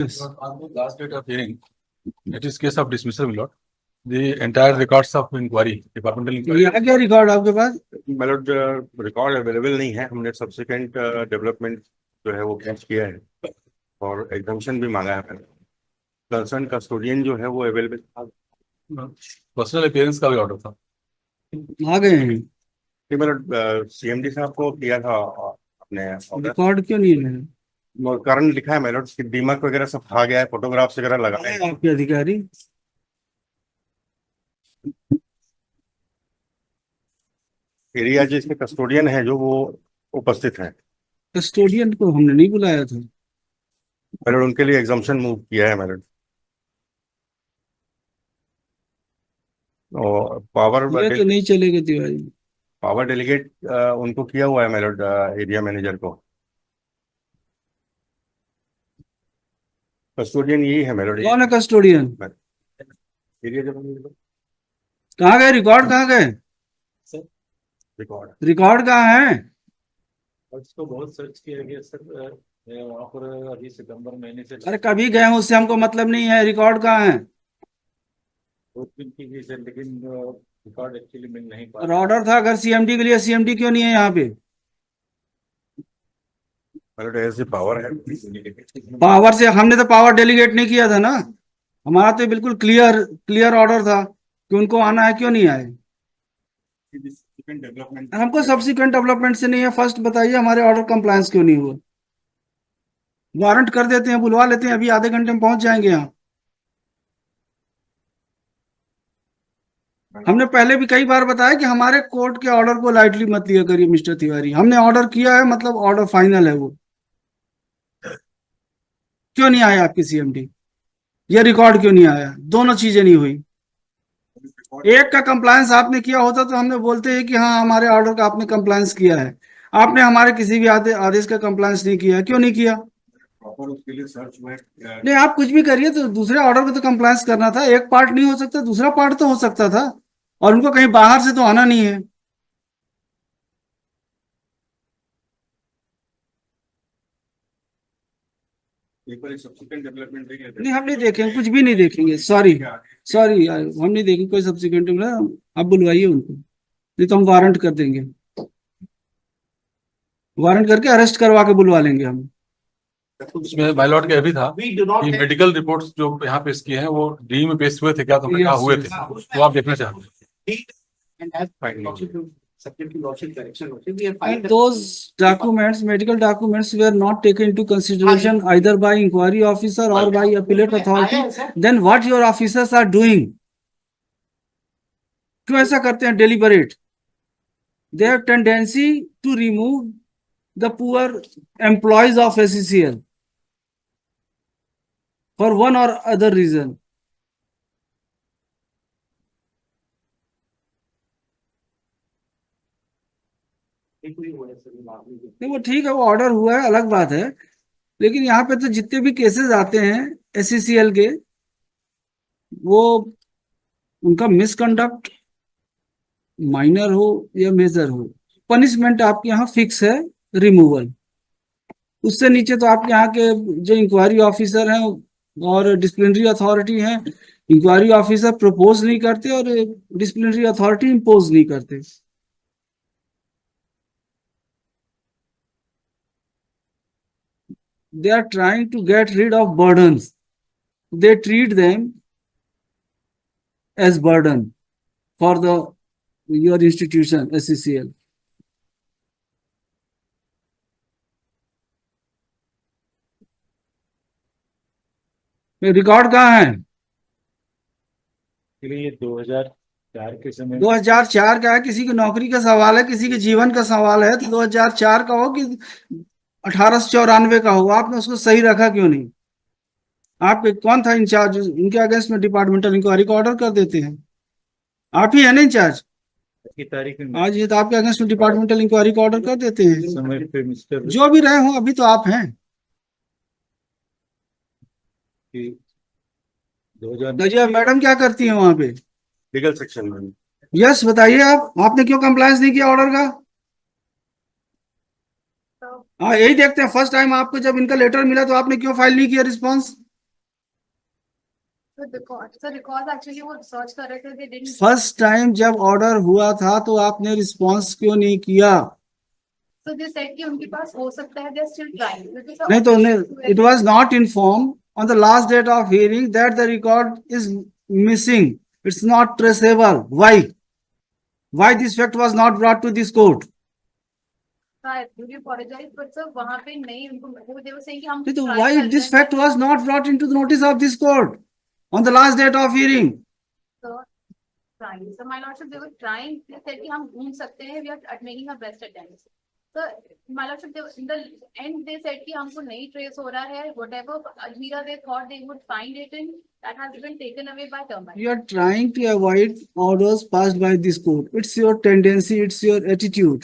Yes. On the last date of hearing, it is case of dismissal, my lord. The entire records of inquiry, departmental inquiry. यहाँ क्या record आपके पास? मतलब record available नहीं है। हमने subsequent development जो है वो कैच किया है और एग्जामिशन भी मांगा है। कंसर्न कस्टोडियन जो है वो अवेलेबल था। पर्सनल अपीयरेंस का भी ऑर्डर था। आ गए हैं। मतलब सीएमडी साहब को किया था अपने रिकॉर्ड क्यों नहीं है? कारण लिखा है मेरे कि दीमक वगैरह सब खा गया है, फोटोग्राफ्स वगैरह लगाए हैं। आपके अधिकारी एरिया जिसके कस्टोडियन है जो वो उपस्थित है। कस्टोडियन को हमने नहीं बुलाया था। मेरे उनके लिए एग्जाम्पशन मूव किया है मेरे। और पावर ये तो नहीं चलेगा तिवारी। पावर डेलीगेट उनको किया हुआ है मेरे एरिया मैनेजर को। कस्टोडियन यही है मेरे। कौन है कस्टोडियन? एरिया जब कहाँ गए रिकॉर्ड? कहाँ गए रिकॉर्ड? रिकॉर्ड कहाँ है? उसको बहुत सर्च किया गया सर, वहाँ पर अभी सितंबर महीने से अरे कभी गए हैं उससे हमको मतलब नहीं है। रिकॉर्ड कहाँ है? की गई सर, लेकिन रिकॉर्ड एक्चुअली मिल नहीं पा ऑर्डर था अगर सीएमडी के लिए, सीएमडी क्यों नहीं है यहाँ पे? ऐसी पावर है। पावर से हमने तो पावर डेलीगेट नहीं किया था ना। हमारा तो बिल्कुल क्लियर क्लियर ऑर्डर था कि उनको आना है, क्यों नहीं आए? डेवलपमेंट हमको सब्सिक्वेंट डेवलपमेंट से नहीं है। फर्स्ट बताइए हमारे ऑर्डर कंप्लायंस क्यों नहीं हुआ? वारंट कर देते हैं, बुलवा लेते हैं, अभी आधे घंटे में पहुंच जाएंगे यहाँ। हमने पहले भी कई बार बताया कि हमारे कोर्ट के ऑर्डर को लाइटली मत लिया करिए मिस्टर तिवारी। हमने ऑर्डर किया है, मतलब ऑर्डर फाइनल है। वो क्यों नहीं आया आपके सीएमडी? ये रिकॉर्ड क्यों नहीं आया? दोनों चीजें नहीं हुई। एक का कंप्लायंस आपने किया होता तो हमने बोलते हैं कि हाँ हमारे ऑर्डर का आपने कंप्लायंस किया है। आपने हमारे किसी भी आदेश का कंप्लायंस नहीं किया। क्यों नहीं किया? प्रॉपर उसके लिए सर्च हुआ है। नहीं, आप कुछ भी करिए, तो दूसरे ऑर्डर को तो कंप्लायंस करना था। एक पार्ट नहीं हो सकता, दूसरा पार्ट तो हो सकता था। और उनको कहीं बाहर से तो आना नहीं है। एक बार सब्सिक्वेंट डेवलपमेंट देंगे। नहीं, हम नहीं देखेंगे, कुछ भी नहीं देखेंगे। सॉरी सॉरी यार, हम नहीं देखेंगे कोई सब्सिक्वेंट। आप बुलवाइए उनको, नहीं तो हम वारंट कर देंगे। वारंट करके अरेस्ट करवा के बुलवा लेंगे हम। उसमें माय लॉर्ड के अभी था कि मेडिकल रिपोर्ट्स जो यहाँ पेश किए हैं वो डी में पेश हुए थे क्या, तो हमने कहा हुए थे, तो आप देखना चाहते हैं। And those documents, medical documents, were not taken into consideration either by inquiry officer or by appellate authority. Then what your officers are doing? क्यों ऐसा करते हैं deliberate? They have tendency to remove the poor employees of SCCL for one or other reason. नहीं, वो ठीक है, वो order हुआ है, अलग बात है। लेकिन यहाँ पे तो जितने भी केसेस आते हैं SCCL के, वो उनका मिसकंडक्ट माइनर हो या मेजर हो, पनिशमेंट आपके यहाँ फिक्स है, रिमूवल। उससे नीचे तो आपके यहाँ के जो इंक्वायरी ऑफिसर हैं और डिसिप्लिनरी अथॉरिटी हैं, इंक्वायरी ऑफिसर प्रपोज नहीं करते और डिसिप्लिनरी अथॉरिटी इम्पोज नहीं करते। They are trying to get rid of burdens. They treat them as burden for your institution SCCL. Record कहाँ है? ये 2004 के समय 2004 का है? किसी की नौकरी का सवाल है, किसी के जीवन का सवाल है, तो 2004 का हो कि 1894 का हो, आपने उसको सही रखा क्यों नहीं? आपके कौन था इंचार्ज? उनके अगेंस्ट में डिपार्टमेंटल इंक्वायरी का ऑर्डर कर देते हैं। आप ही है ना इंचार्ज? की तारीख में आज ये तो आपके अगेंस्ट में डिपार्टमेंटल इंक्वायरी का ऑर्डर कर देते हैं। समय पे मिस्टर जो भी रहे हो, अभी तो आप हैं। 2000 मैडम क्या करती है वहां पे? लीगल सेक्शन में। यस, बताइए आपने क्यों कंप्लायंस नहीं किया ऑर्डर का? हाँ, यही देखते हैं। फर्स्ट टाइम आपको जब इनका लेटर मिला तो आपने क्यों फाइल नहीं किया रिस्पॉन्स? So because actually वो research कर रहे थे, they didn't. फर्स्ट टाइम जब ऑर्डर हुआ था तो आपने रिस्पॉन्स क्यों नहीं किया? So they said कि उनके पास हो सकता है, they are still trying. नहीं तो it was not inform on the last date of hearing that the record is missing, it's not traceable. Why this fact was not brought to this court? I really apologize, but sir वहाँ पे नहीं उनको वो they were saying कि हम तो try why कर this रहे हैं. Fact was not brought into the notice of this court on the last date of hearing? So trying. So my lordship, they were trying. They said कि हम ढूंढ सकते हैं. We are making our best attempts. So my lordship, they, in the end they said कि हमको नहीं trace हो रहा है. Whatever Ajmera they thought they would find it in, that has been taken away by termites. You are trying to avoid orders passed by this court. It's your tendency, it's your attitude.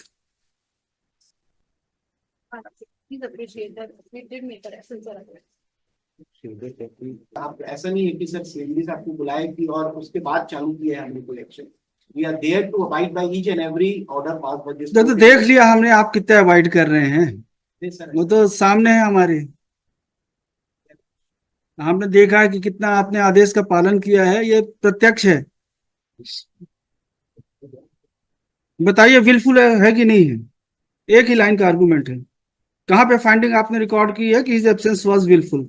Please appreciate that we did make a sincere effort. आप ऐसा नहीं है कि sir CMD से आपको बुलाए कि और उसके बाद चालू किया है हमने कोई action. We are there to abide by each and every order pass by this. तो देख लिया हमने आप कितने अवॉइड कर रहे हैं, वो तो सामने है हमारे. हमने देखा है कि कितना आपने आदेश का पालन किया है, ये प्रत्यक्ष है. बताइए विलफुल है कि नहीं है? एक ही लाइन का आर्गुमेंट है. कहां पे फाइंडिंग आपने रिकॉर्ड की है कि his absence was wilful?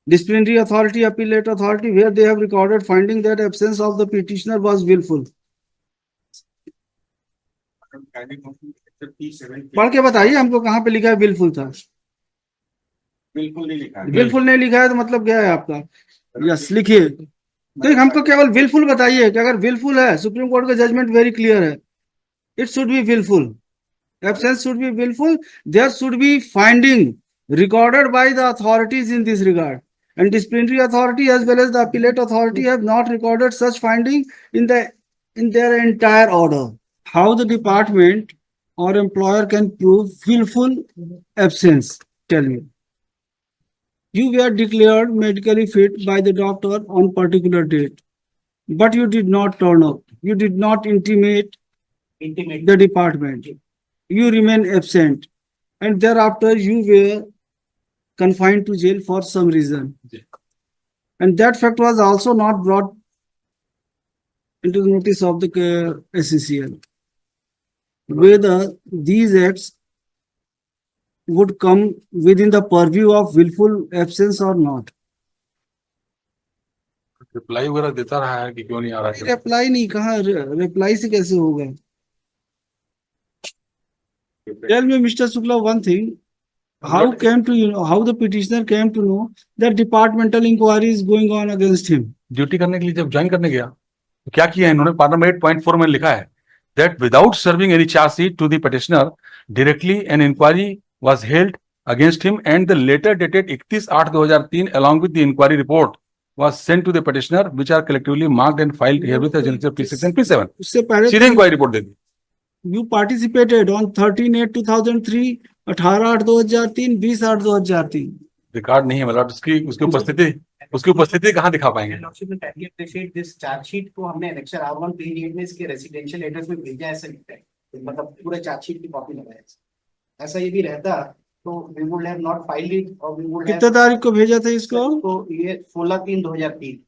Disciplinary authority, appellate authority, where they have recorded finding that absence of the petitioner was willful. पढ़ के बताइए हमको कहाँ पे लिखा है विलफुल था. बिल्कुल नहीं लिखा है. विलफुल नहीं लिखा है तो मतलब क्या है आपका? यस लिखिए. तो हमको केवल विलफुल बताइए कि अगर विलफुल है, सुप्रीम कोर्ट का जजमेंट वेरी क्लियर है, it should be wilful, absence should be wilful, there should be finding recorded by the authorities in this regard, and disciplinary authority as well as the appellate authority have not recorded such finding in their entire order. How the department or employer can prove willful absence? Tell me. You were declared medically fit by the doctor on particular date, but you did not turn up. You did not intimate the department. You remain absent, and thereafter you were confined to jail for some reason. And that fact was also not brought into the notice of the SCCL. Whether these acts would come within the purview of willful absence or not. Reply वगैरह देता रहा है कि क्यों नहीं आ रहा है. Reply नहीं कहा, रिप्लाई से कैसे होगा? Tell me, Mr. Shukla, one thing. How the petitioner came to know that departmental inquiry is going on against him? Duty करने के लिए जब ज्वाइन करने गया तो क्या किया है इन्होंने? पार्ट नंबर 8.4 में लिखा है that without serving any charge sheet to the petitioner, directly an inquiry was held against him and the letter dated 31/8/2003 along with the inquiry report was sent to the petitioner, which are collectively marked and filed herewith as P6 and P7. उससे पहले सीधे inquiry report दे दी. You participated on 13/8/2003, 18/8/2003, 20/8/2003. Record नहीं है मतलब उसकी उपस्थिति कहाँ दिखा पाएंगे? दिस चार्जशीट को हमने एनेक्सर R1 पेज 8 में इसके रेसिडेंशियल एड्रेस में भेजा है, ऐसा लिखता है. मतलब पूरे चार्जशीट की कॉपी लगाया है. ऐसा ये भी रहता तो we would have not filed it or we would have. कितने तारीख को भेजा था इसको? तो ये 16/3/2003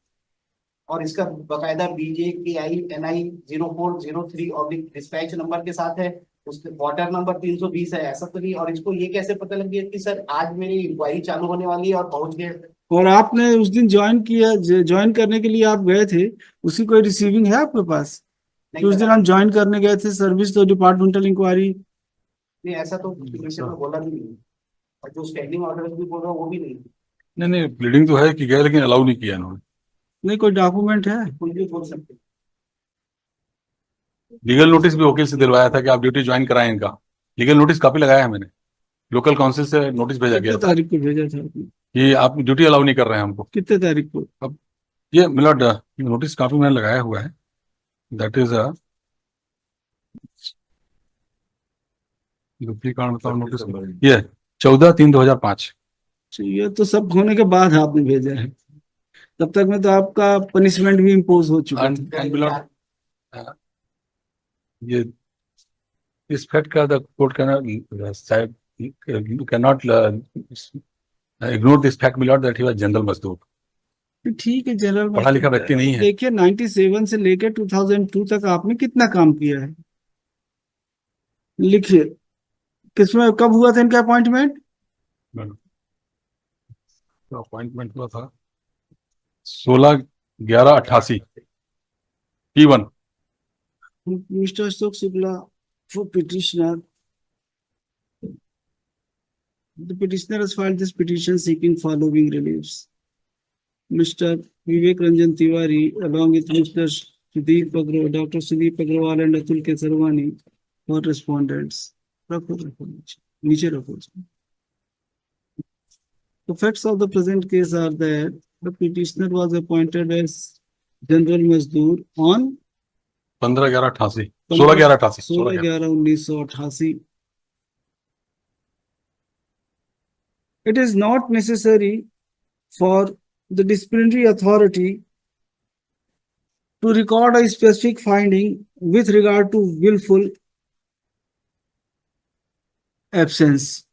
और इसका बकायदा BJKI NI 0403 और डिस्पैच नंबर के साथ है, उसके क्वार्टर नंबर 320 है. ऐसा तो नहीं. और इसको ये कैसे पता लग गया कि सर आज मेरी इंक्वायरी चालू होने वाली है और पहुंच गए? और आपने उस दिन ज्वाइन करने के लिए आप गए थे, उसकी कोई रिसीविंग है आपके पास? कि उस दिन हम ज्वाइन करने गए थे सर्विस तो डिपार्टमेंटल इंक्वायरी? नहीं, ऐसा तो किसी ने बोला भी नहीं. और जो स्टैंडिंग ऑर्डर भी बोल रहा वो भी नहीं. नहीं ब्लीडिंग तो है कि गए लेकिन अलाउ नहीं किया इन्होंने. नहीं कोई डॉक्यूमेंट है? कुछ भी बोल सकते. लीगल नोटिस भी वकील से दिलवाया था कि आप ड्यूटी ज्वाइन कराएं इनका. लीगल नोटिस कापी लगाया है मैंने. लोकल काउंसिल से नोटिस भेजा गया कितने तारीख को भेजा था आपने? कि आप ड्यूटी अलाउ नहीं कर रहे हैं हमको. कितने तारीख को? अब ये मिलॉर्ड नोटिस कापी मैंने लगाया हुआ है. दैट इज नोटिस ये 14/3/2005. ये तो सब होने के बाद आपने भेजा है. तब तक में तो आपका पनिशमेंट भी इम्पोज हो चुका है. ये इस फैक्ट का the court cannot ignore this fact, my lord, that he was general मजदूर. ठीक है, जनरल पढ़ा लिखा व्यक्ति नहीं है. देखिए 97 से लेकर 2002 तक आपने कितना काम किया है, लिखिए किसमें कब हुआ था इनका अपॉइंटमेंट? अपॉइंटमेंट हुआ था 16/11/88 P1. Mister Ashok Shukla for petitioner. The petitioner has filed this petition seeking following reliefs. Mr. Vivek Ranjan Tiwari, along with Mr. Sudeep Agrawal, Dr. Sudeep Agrawal and Atul Kesarwani, were respondents. नीचे रखो. The facts of the present case are that the petitioner was appointed as general mazdoor on 15/11/88 16/11/88 16/11/1988. It is not necessary for the disciplinary authority to record a specific finding with regard to willful absence.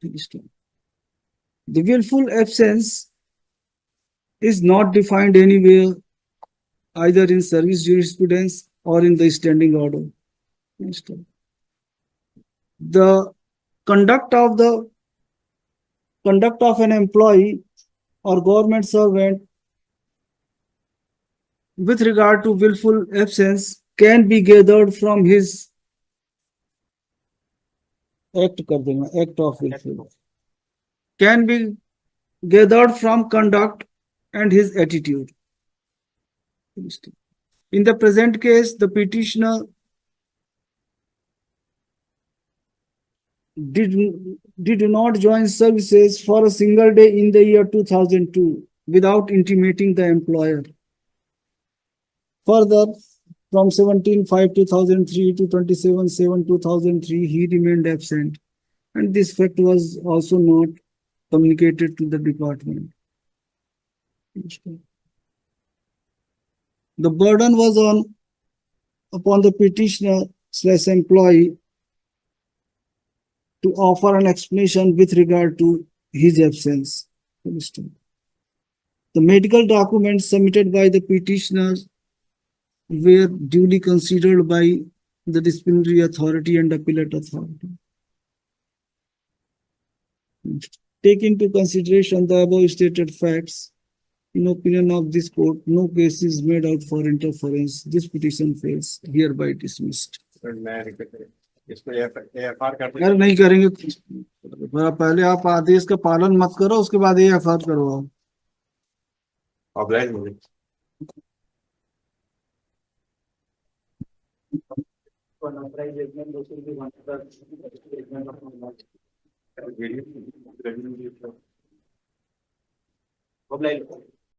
The willful absence is not defined anywhere, either in service jurisprudence or in the standing order. The conduct of an employee or government servant with regard to willful absence can be gathered from his act of willful, can be gathered from conduct and his attitude. In the present case, the petitioner did not join services for a single day in the year 2002 without intimating the employer. Further, from 17/5/2003 to 27/7/2003, he remained absent, and this fact was also not communicated to the department. The burden was upon the petitioner/employee to offer an explanation with regard to his absence. The medical documents submitted by the petitioners were duly considered by the disciplinary authority and appellate authority. Take into consideration the above stated facts. In opinion of this court, no case is made out for interference. This petition fails, hereby dismissed. इसको AFR कर यार नहीं करेंगे, पहले आप आदेश का पालन मत करो, उसके बाद AFR करवाओ. ऑब्लाइज मुझे ऑब्लाइज